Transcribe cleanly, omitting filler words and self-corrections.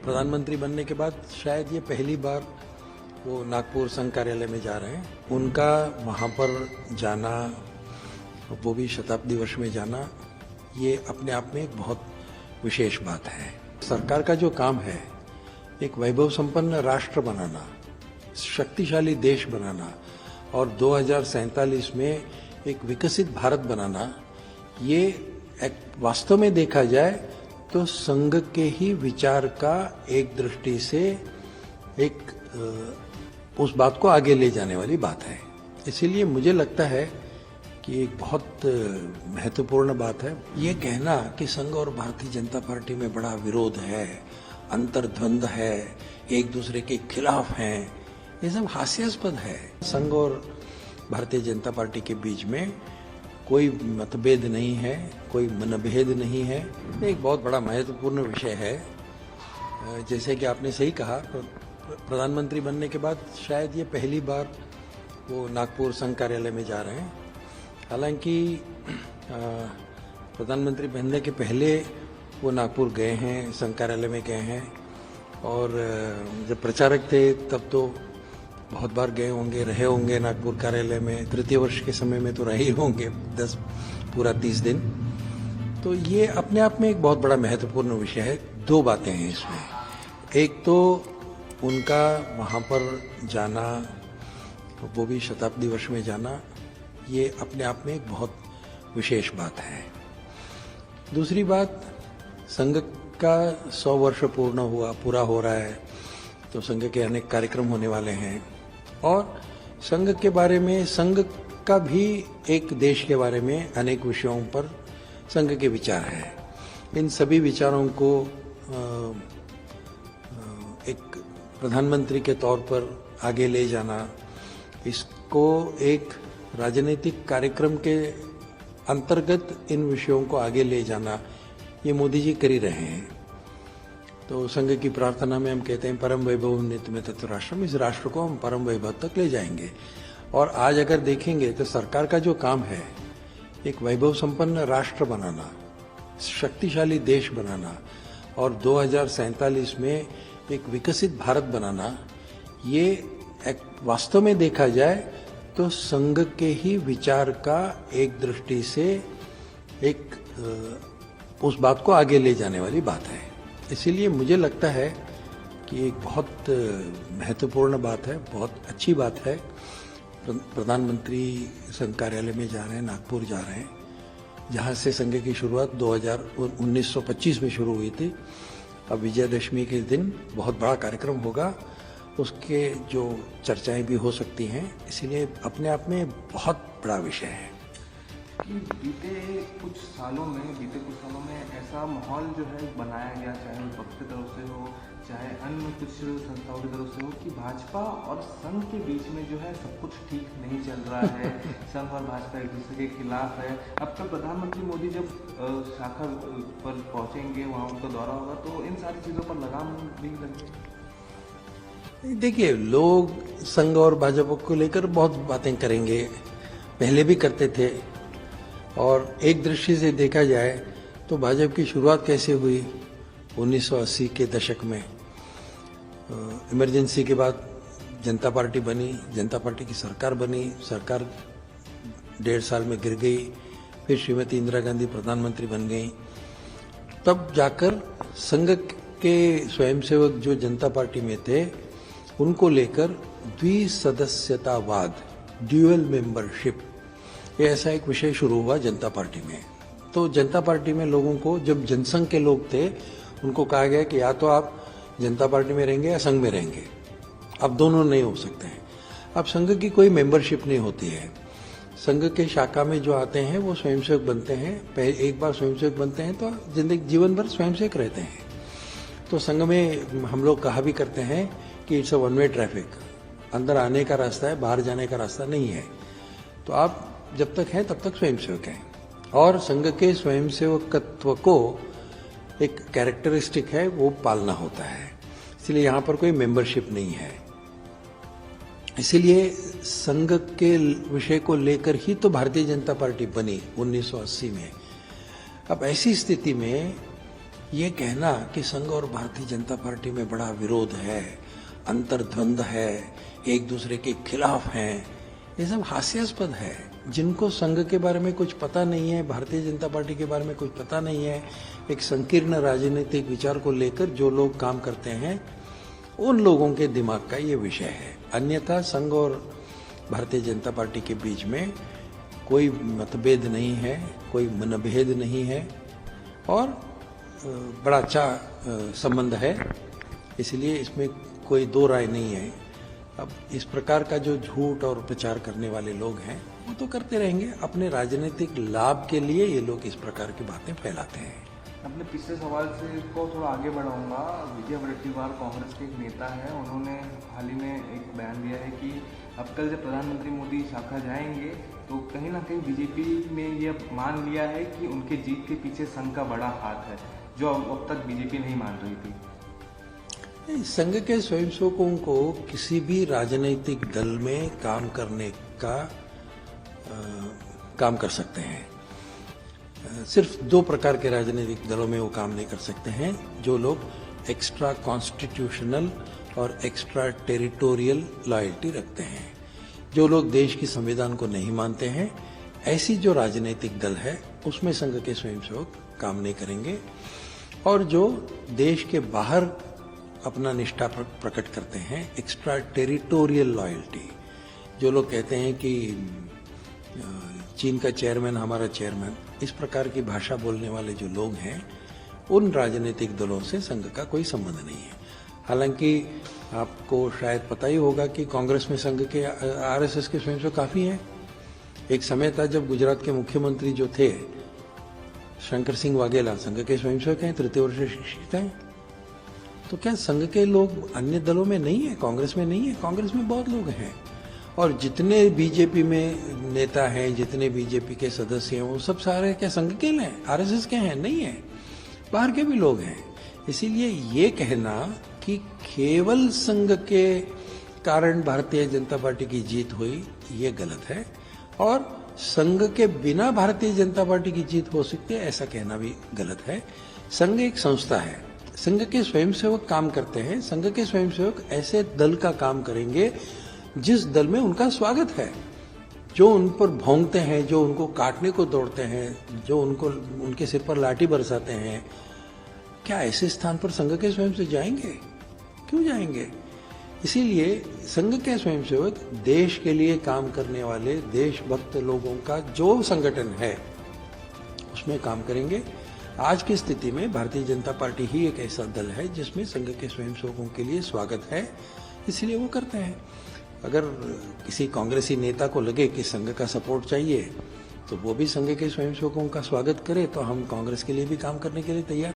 प्रधानमंत्री बनने के बाद शायद ये पहली बार वो नागपुर संघ कार्यालय में जा रहे हैं। उनका वहाँ पर जाना, वो भी शताब्दी वर्ष में जाना, ये अपने आप में एक बहुत विशेष बात है। सरकार का जो काम है, एक वैभव संपन्न राष्ट्र बनाना, शक्तिशाली देश बनाना और 2047 में एक विकसित भारत बनाना, ये एक वास्तव में देखा जाए तो संघ के ही विचार का एक दृष्टि से एक उस बात को आगे ले जाने वाली बात है। इसीलिए मुझे लगता है कि एक बहुत महत्वपूर्ण बात है ये कहना कि संघ और भारतीय जनता पार्टी में बड़ा विरोध है, अंतर्द्वंद है, एक दूसरे के खिलाफ हैं, ये सब हास्यास्पद है। संघ और भारतीय जनता पार्टी के बीच में कोई मतभेद नहीं है, कोई मनभेद नहीं है। एक बहुत बड़ा महत्वपूर्ण विषय है। जैसे कि आपने सही कहा, प्रधानमंत्री बनने के बाद शायद ये पहली बार वो नागपुर संघ कार्यालय में जा रहे हैं। हालांकि प्रधानमंत्री बनने के पहले वो नागपुर गए हैं, संघ कार्यालय में गए हैं, और जब प्रचारक थे तब तो बहुत बार गए होंगे, रहे होंगे नागपुर कार्यालय में। तृतीय वर्ष के समय में तो रहे होंगे 30 दिन। तो ये अपने आप में एक बहुत बड़ा महत्वपूर्ण विषय है। दो बातें हैं इसमें। एक तो उनका वहाँ पर जाना, वो भी शताब्दी वर्ष में जाना, ये अपने आप में एक बहुत विशेष बात है। दूसरी बात, संघ का 100 वर्ष पूरा हो रहा है, तो संघ के अनेक कार्यक्रम होने वाले हैं और संघ के बारे में, संघ का भी एक देश के बारे में अनेक विषयों पर संघ के विचार हैं। इन सभी विचारों को एक प्रधानमंत्री के तौर पर आगे ले जाना, इसको एक राजनीतिक कार्यक्रम के अंतर्गत इन विषयों को आगे ले जाना, ये मोदी जी कर ही रहे हैं। तो संघ की प्रार्थना में हम कहते हैं परम वैभव नित्य तत्व राष्ट्रम, इस राष्ट्र को हम परम वैभव तक ले जाएंगे। और आज अगर देखेंगे तो सरकार का जो काम है, एक वैभव संपन्न राष्ट्र बनाना, शक्तिशाली देश बनाना और 2047 में एक विकसित भारत बनाना, ये एक वास्तव में देखा जाए तो संघ के ही विचार का एक दृष्टि से एक उस बात को आगे ले जाने वाली बात है। इसीलिए मुझे लगता है कि एक बहुत महत्वपूर्ण बात है, बहुत अच्छी बात है। प्रधानमंत्री संघ कार्यालय में जा रहे हैं, नागपुर जा रहे हैं, जहाँ से संघ की शुरुआत 1925 में शुरू हुई थी। अब विजयदशमी के दिन बहुत बड़ा कार्यक्रम होगा, उसके जो चर्चाएं भी हो सकती हैं। इसीलिए अपने आप में बहुत बड़ा विषय है कि बीते कुछ सालों में ऐसा माहौल जो है बनाया गया, चाहे विपक्ष की तरफ से हो, चाहे अन्य कुछ संस्थाओं की तरफ से हो, कि भाजपा और संघ के बीच में जो है सब कुछ ठीक नहीं चल रहा है। संघ और भाजपा एक दूसरे के खिलाफ है। अब तक प्रधानमंत्री मोदी जब शाखा पर पहुंचेंगे, वहाँ उनका दौरा होगा, तो इन सारी चीज़ों पर लगाम भी लगेगी। देखिए, लोग संघ और भाजपा को लेकर बहुत बातें करेंगे, पहले भी करते थे। और एक दृष्टि से देखा जाए तो भाजपा की शुरुआत कैसे हुई 1980 के दशक में। इमरजेंसी के बाद जनता पार्टी बनी, जनता पार्टी की सरकार बनी, सरकार 1.5 साल में गिर गई, फिर श्रीमती इंदिरा गांधी प्रधानमंत्री बन गई। तब जाकर संघ के स्वयंसेवक जो जनता पार्टी में थे, उनको लेकर द्विसदस्यतावाद, ड्यूअल मेंबरशिप, ये ऐसा एक विषय शुरू हुआ जनता पार्टी में। तो जनता पार्टी में लोगों को, जब जनसंघ के लोग थे, उनको कहा गया कि या तो आप जनता पार्टी में रहेंगे या संघ में रहेंगे, अब दोनों नहीं हो सकते हैं। अब संघ की कोई मेंबरशिप नहीं होती है। संघ के शाखा में जो आते हैं वो स्वयंसेवक बनते हैं। एक बार स्वयंसेवक बनते हैं तो जीवन भर स्वयंसेवक रहते हैं। तो संघ में हम लोग कहा भी करते हैं कि it's a one way traffic, अंदर आने का रास्ता है, बाहर जाने का रास्ता नहीं है। तो आप जब तक हैं तब तक स्वयंसेवक हैं। और संघ के स्वयंसेवकत्व को एक कैरेक्टरिस्टिक है, वो पालना होता है। इसलिए यहाँ पर कोई मेंबरशिप नहीं है। इसीलिए संघ के विषय को लेकर ही तो भारतीय जनता पार्टी बनी 1980 में। अब ऐसी स्थिति में ये कहना कि संघ और भारतीय जनता पार्टी में बड़ा विरोध है, अंतर्द्वंद है, एक दूसरे के खिलाफ हैं, ये सब हास्यास्पद है। जिनको संघ के बारे में कुछ पता नहीं है, भारतीय जनता पार्टी के बारे में कुछ पता नहीं है, एक संकीर्ण राजनीतिक विचार को लेकर जो लोग काम करते हैं, उन लोगों के दिमाग का ये विषय है। अन्यथा संघ और भारतीय जनता पार्टी के बीच में कोई मतभेद नहीं है, कोई मनभेद नहीं है और बड़ा अच्छा संबंध है, इसलिए इसमें कोई दो राय नहीं है। अब इस प्रकार का जो झूठ और प्रचार करने वाले लोग हैं वो तो करते रहेंगे, अपने राजनीतिक लाभ के लिए ये लोग इस प्रकार की बातें फैलाते हैं। अपने पिछले सवाल से को थोड़ा आगे बढ़ाऊंगा। विजय वडेट्टीवार कांग्रेस के एक नेता है, उन्होंने हाल ही में एक बयान दिया है कि अब कल जब प्रधानमंत्री मोदी शाखा जाएंगे तो कहीं ना कहीं बीजेपी में ये मान लिया है कि उनके जीत के पीछे संघ का बड़ा हाथ है, जो अब तक बीजेपी नहीं मान रही थी। संघ के स्वयंसेवकों को किसी भी राजनीतिक दल में काम करने का काम कर सकते हैं। सिर्फ दो प्रकार के राजनीतिक दलों में वो काम नहीं कर सकते हैं, जो लोग एक्स्ट्रा कॉन्स्टिट्यूशनल और एक्स्ट्रा टेरिटोरियल लॉयल्टी रखते हैं, जो लोग देश की संविधान को नहीं मानते हैं। ऐसी जो राजनीतिक दल है उसमें संघ के स्वयंसेवक काम नहीं करेंगे। और जो देश के बाहर अपना निष्ठा प्रकट करते हैं, एक्स्ट्रा टेरिटोरियल लॉयल्टी, जो लोग कहते हैं कि चीन का चेयरमैन हमारा चेयरमैन, इस प्रकार की भाषा बोलने वाले जो लोग हैं, उन राजनीतिक दलों से संघ का कोई संबंध नहीं है। हालांकि आपको शायद पता ही होगा कि कांग्रेस में संघ के आरएसएस के स्वयंसेवक काफी हैं। एक समय था जब गुजरात के मुख्यमंत्री जो थे शंकर सिंह वाघेला संघ के स्वयंसेवक हैं, तृतीय वर्ष शिक्षित हैं। तो क्या संघ के लोग अन्य दलों में नहीं है, कांग्रेस में नहीं है? कांग्रेस में बहुत लोग हैं। और जितने बीजेपी में नेता हैं, जितने बीजेपी के सदस्य हैं, वो सब सारे क्या संघ के हैं, आरएसएस के हैं? नहीं है, बाहर के भी लोग हैं। इसीलिए ये कहना कि केवल संघ के कारण भारतीय जनता पार्टी की जीत हुई, ये गलत है। और संघ के बिना भारतीय जनता पार्टी की जीत हो सकती है, ऐसा कहना भी गलत है। संघ एक संस्था है, संघ के स्वयंसेवक काम करते हैं। संघ के स्वयंसेवक ऐसे दल का काम करेंगे जिस दल में उनका स्वागत है, जो उन पर भौंकते हैं, जो उनको काटने को दौड़ते हैं, जो उनको उनके सिर पर लाठी बरसाते हैं। क्या ऐसे स्थान पर संघ के स्वयंसेवक जाएंगे? क्यों जाएंगे? इसीलिए संघ के स्वयंसेवक देश के लिए काम करने वाले देशभक्त लोगों का जो संगठन है उसमें काम करेंगे। आज की स्थिति में भारतीय जनता पार्टी ही एक ऐसा दल है जिसमें संघ के स्वयंसेवकों के लिए स्वागत है, इसलिए वो करते हैं। अगर किसी कांग्रेसी नेता को लगे कि संघ का सपोर्ट चाहिए तो वो भी संघ के स्वयंसेवकों का स्वागत करे, तो हम कांग्रेस के लिए भी काम करने के लिए तैयार।